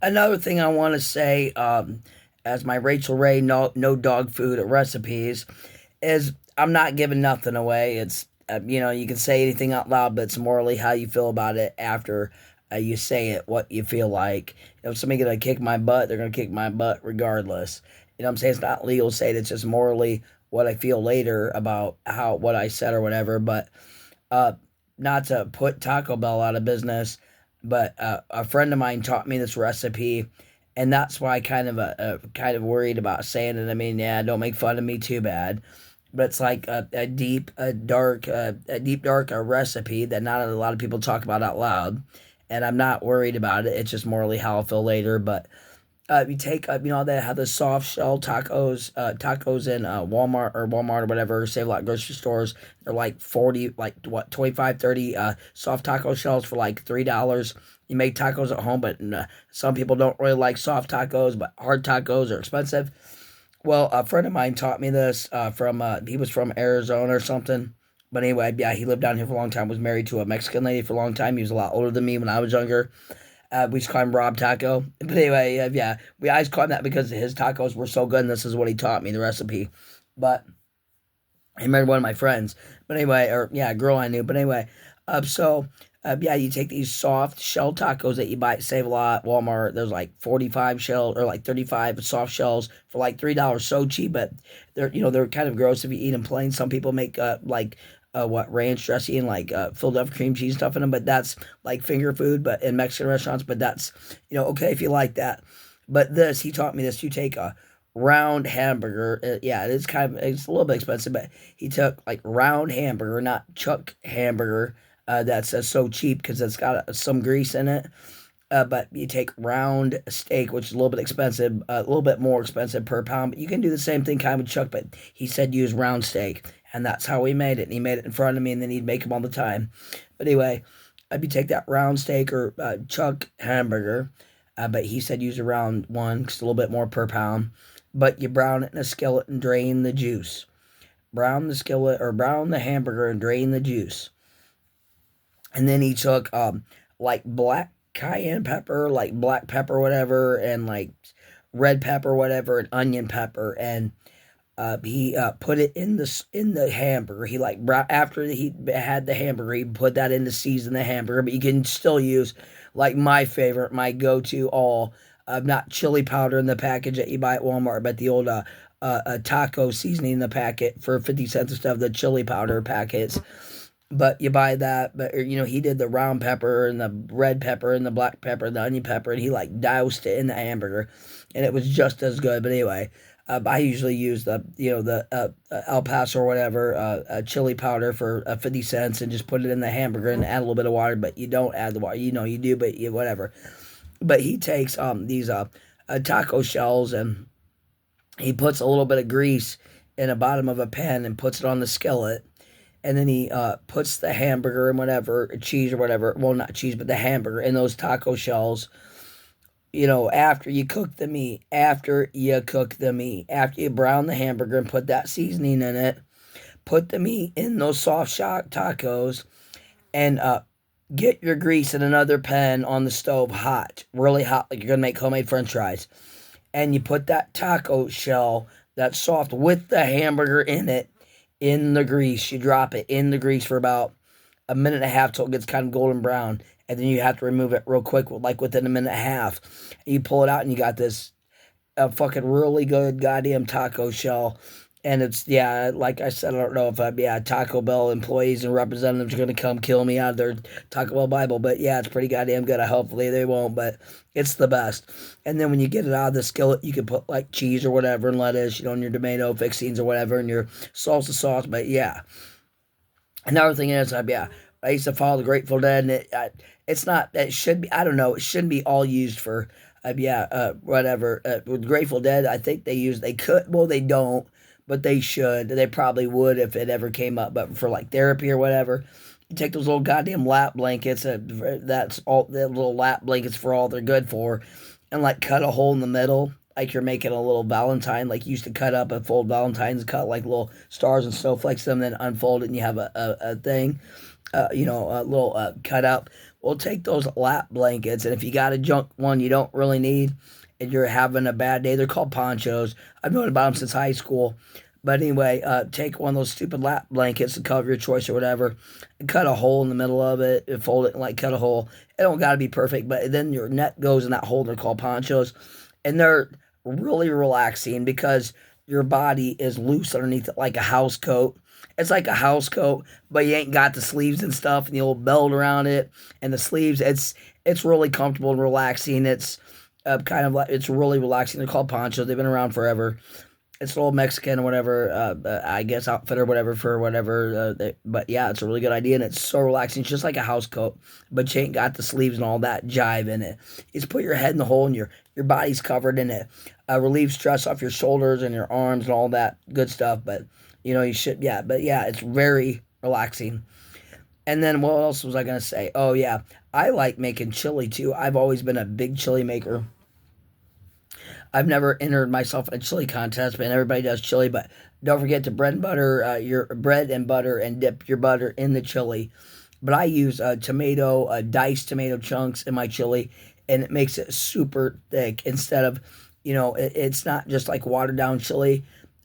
Another thing I want to say, as my Rachel Ray no dog food recipes, is I'm not giving nothing away. It's you can say anything out loud, but it's morally how you feel about it after you say it, what you feel like. If somebody gonna kick my butt, they're gonna kick my butt regardless. You know what I'm saying? It's not legal to say it. It's just morally what I feel later about how what I said or whatever. But uh, not to put Taco Bell out of business, but a friend of mine taught me this recipe, and that's why I kind of worried about saying it. I mean, yeah, don't make fun of me too bad, but it's like a deep dark recipe that not a lot of people talk about out loud, and I'm not worried about it. It's just morally how I feel later, but you take they have the soft shell tacos in Walmart or whatever, Save a Lot grocery stores. They're like 40, like what 25, 30 soft taco shells for like $3. You make tacos at home, but some people don't really like soft tacos, but hard tacos are expensive. Well, a friend of mine taught me this from he was from Arizona or something. But anyway, yeah, he lived down here for a long time. Was married to a Mexican lady for a long time. He was a lot older than me when I was younger. We used to call him Rob Taco. But anyway, yeah, we always called him that because his tacos were so good, and this is what he taught me, the recipe. But he married one of my friends. But anyway, or yeah, a girl I knew. But anyway, yeah, you take these soft shell tacos that you buy at Save a Lot, Walmart. There's like 45 shell or like 35 soft shells for like $3. So cheap, but they're kind of gross if you eat them plain. Some people make what ranch dressing and like Philadelphia cream cheese stuff in them, but that's like finger food, but in Mexican restaurants. But that's okay if you like that. But this, he taught me this. You take a round hamburger. Yeah, it's a little bit expensive, but he took like round hamburger, not chuck hamburger. That's so cheap because it's got some grease in it. But you take round steak, which is a little bit expensive, a little bit more expensive per pound. But you can do the same thing kind of with chuck. But he said use round steak, and that's how he made it. And he made it in front of me, and then he'd make them all the time. But anyway, you take that round steak or chuck hamburger, but he said use a round one because it's a little bit more per pound. But you brown it in a skillet and drain the juice. Brown the skillet or brown the hamburger and drain the juice. And then he took like black cayenne pepper, like black pepper, whatever, and like red pepper, whatever, and onion pepper, and he put it in the hamburger. He like after he had the hamburger, he put that in to season the hamburger. But you can still use like my favorite, my go-to all not chili powder in the package that you buy at Walmart, but the old taco seasoning in the packet for 50 cents instead of the chili powder packets. But you buy that, but he did the round pepper and the red pepper and the black pepper and the onion pepper, and he like doused it in the hamburger, and it was just as good. But anyway, I usually use the El Paso or whatever chili powder for 50 cents and just put it in the hamburger and add a little bit of water. But you don't add the water, you do, but whatever. But he takes these taco shells and he puts a little bit of grease in the bottom of a pan and puts it on the skillet, and then he puts the hamburger and whatever cheese or whatever, well, not cheese but the hamburger in those taco shells. After you brown the hamburger and put that seasoning in it, put the meat in those soft shock tacos, and get your grease in another pan on the stove hot, really hot, like you're gonna make homemade french fries. And you put that taco shell that's soft with the hamburger in it in the grease. You drop it in the grease for about a minute and a half till it gets kind of golden brown, and then you have to remove it real quick, like within a minute and a half. And you pull it out, and you got this a fucking really good goddamn taco shell. And it's, yeah, like I said, I don't know if Taco Bell employees and representatives are gonna come kill me out of their Taco Bell Bible, but yeah, it's pretty goddamn good. Hopefully they won't, but it's the best. And then when you get it out of the skillet, you can put like cheese or whatever and lettuce, and your tomato fixings or whatever, and your salsa sauce. But yeah, another thing is, I used to follow the Grateful Dead, and it's not. It should be. I don't know. It shouldn't be all used for. Whatever. With Grateful Dead, I think they use. They could. Well, they don't, but they should. They probably would if it ever came up. But for like therapy or whatever, you take those little goddamn lap blankets. That's all. The little lap blankets for all they're good for, and like cut a hole in the middle. Like you're making a little Valentine, like you used to cut up and fold Valentines, cut like little stars and snowflakes, them, then unfold it, and you have a thing, a little cut up. Well, take those lap blankets, and if you got a junk one you don't really need, and you're having a bad day, they're called ponchos. I've known about them since high school. But anyway, take one of those stupid lap blankets and cover your choice or whatever, and cut a hole in the middle of it, and fold it and like cut a hole. It don't got to be perfect, but then your neck goes in that hole. They're called ponchos, and they're really relaxing because your body is loose underneath it like a house coat. It's like a house coat, but you ain't got the sleeves and stuff and the old belt around it and the sleeves. It's really comfortable and relaxing. It's kind of like it's really relaxing. They're called ponchos. They've been around forever. It's an old Mexican or whatever, I guess outfit or whatever for whatever. But yeah, it's a really good idea and it's so relaxing. It's just like a house coat, but you ain't got the sleeves and all that jive in it. You just put your head in the hole and your body's covered in it. Relieves stress off your shoulders and your arms and all that good stuff. But you should, yeah. But yeah, it's very relaxing. And then what else was I gonna say? Oh yeah, I like making chili too. I've always been a big chili maker. I've never entered myself in a chili contest, but everybody does chili. But don't forget to bread and butter your bread and butter and dip your butter in the chili. But I use diced tomato chunks in my chili, and it makes it super thick instead of, it's not just like watered down chili.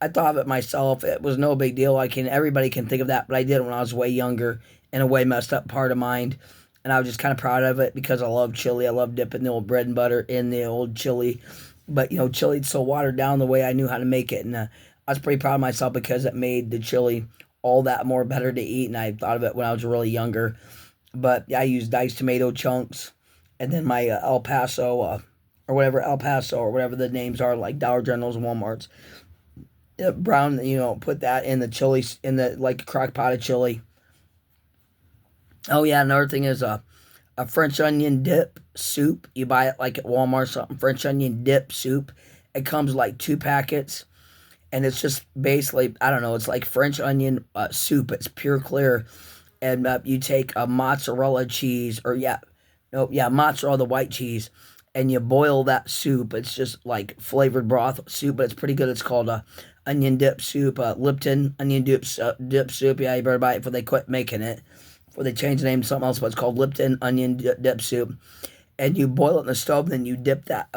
I thought of it myself. It was no big deal. Everybody can think of that, but I did it when I was way younger in a way messed up part of mind. And I was just kind of proud of it because I love chili. I love dipping the old bread and butter in the old chili. But chili's so watered down the way I knew how to make it, and I was pretty proud of myself because it made the chili all that more better to eat. And I thought of it when I was really younger. But yeah, I use diced tomato chunks, and then my El Paso or whatever the names are, like Dollar Generals and Walmart's. Brown, put that in the chili, in the like crock pot of chili. Oh yeah, another thing is a French onion dip soup. You buy it like at Walmart or something. French onion dip soup. It comes like 2 packets, and it's just basically, I don't know. It's like French onion soup. It's pure clear, and you take a mozzarella cheese, or yeah, no, yeah, mozzarella, the white cheese, and you boil that soup. It's just like flavored broth soup, but it's pretty good. It's called a onion dip soup, Lipton onion dip soup. Yeah, you better buy it before they quit making it, before they change the name to something else. But it's called Lipton onion dip soup, and you boil it in the stove. And then you dip that,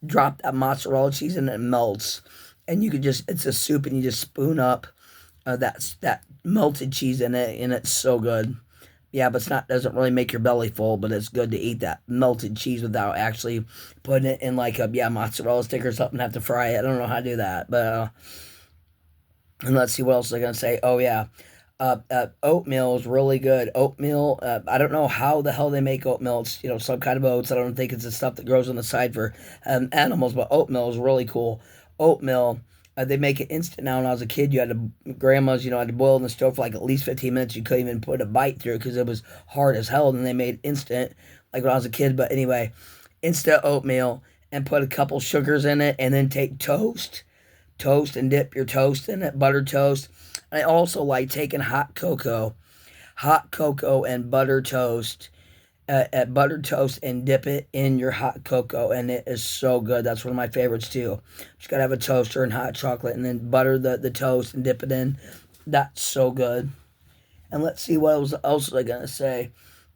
drop that mozzarella cheese, and it melts. And you could just, it's a soup, and you just spoon up that melted cheese in it, and it's so good. Yeah, but it's not, doesn't really make your belly full, but it's good to eat that melted cheese without actually putting it in like a mozzarella stick or something. Have to fry it. I don't know how to do that, but and let's see what else I'm gonna say. Oh yeah, oatmeal is really good. Oatmeal. I don't know how the hell they make oatmeal. It's some kind of oats. I don't think it's the stuff that grows on the side for animals, but oatmeal is really cool. Oatmeal. They make it instant now. When I was a kid, you had to, grandmas, had to boil in the stove for like at least 15 minutes. You couldn't even put a bite through because it was hard as hell. And they made instant, like when I was a kid. But anyway, instant oatmeal, and put a couple sugars in it, and then take toast and dip your toast in it, buttered toast. And I also like taking hot cocoa and butter toast, at buttered toast, and dip it in your hot cocoa, and it is so good. That's one of my favorites too. Just gotta have a toaster and hot chocolate, and then butter the toast and dip it in. That's so good. And let's see what else was I gonna say.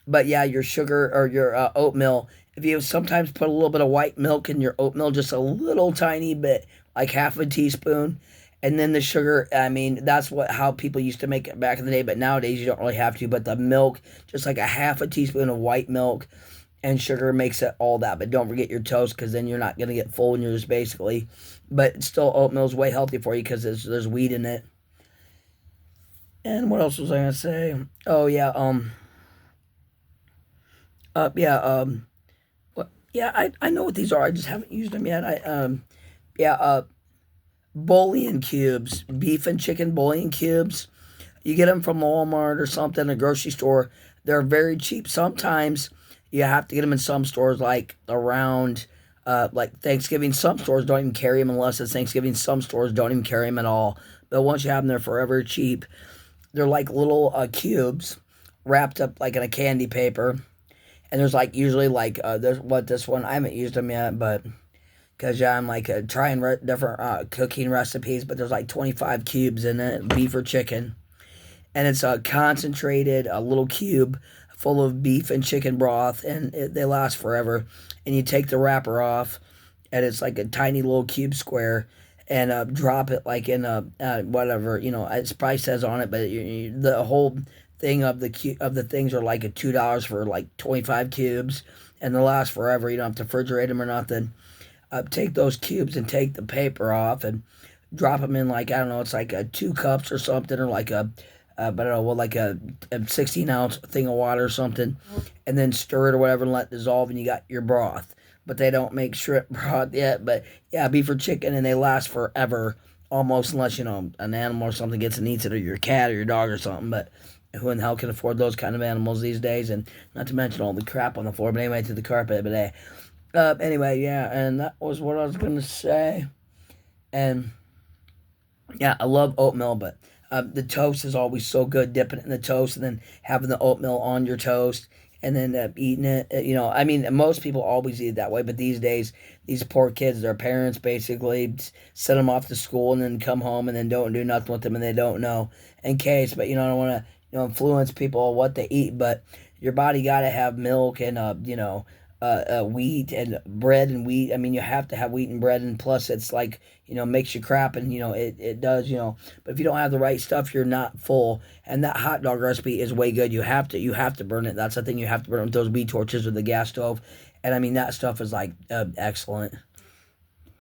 But yeah, your sugar or your oatmeal. If you sometimes put a little bit of white milk in your oatmeal, just a little tiny bit, like half a teaspoon, and then the sugar. I mean, that's how people used to make it back in the day. But nowadays you don't really have to. But the milk, just like a half a teaspoon of white milk and sugar, makes it all that. But don't forget your toast, because then you're not gonna get full, and you're just basically. But still, oatmeal is way healthy for you because there's wheat in it. And what else was I gonna say? Oh yeah, yeah, what? Yeah, I know what these are. I just haven't used them yet. Yeah, bouillon cubes, beef and chicken bouillon cubes. You get them from Walmart or something, a grocery store. They're very cheap. Sometimes you have to get them in some stores, like around, like Thanksgiving. Some stores don't even carry them unless it's Thanksgiving. Some stores don't even carry them at all. But once you have them, they're forever cheap. They're like little cubes wrapped up like in a candy paper. And there's like usually like there's this one, I haven't used them yet, but because yeah, I'm like trying different cooking recipes, but there's like 25 cubes in it, beef or chicken, and it's a concentrated a little cube full of beef and chicken broth, and they last forever. And you take the wrapper off, and it's like a tiny little cube square, and drop it like in a whatever, it probably says on it, but the whole thing of the things are like a $2 for like 25 cubes, and they last forever. You don't have to refrigerate them or nothing. Take those cubes and take the paper off and drop them in, like, I don't know, it's like 2 cups or something, or like I don't know, well, like a 16-ounce thing of water or something, and then stir it or whatever and let it dissolve, and you got your broth. But they don't make shrimp broth yet. But yeah, beef or chicken, and they last forever, almost, unless an animal or something gets and eats it, or your cat or your dog or something. But who in the hell can afford those kind of animals these days? And not to mention all the crap on the floor. But anyway, to the carpet. But hey, anyway, yeah, and that was what I was gonna say. And yeah, I love oatmeal, but the toast is always so good. Dipping it in the toast and then having the oatmeal on your toast and then eating it. I mean, most people always eat it that way, but these days, these poor kids, their parents basically send them off to school and then come home and then don't do nothing with them, and they don't know in case. But I don't want to influence people on what they eat, but your body got to have milk and wheat and bread and wheat. I mean, you have to have wheat and bread, and plus it's like, makes you crap, and it does. But if you don't have the right stuff, you're not full. And that hot dog recipe is way good. You have to burn it. That's the thing. You have to burn it with those weed torches or the gas stove. And I mean, that stuff is like excellent.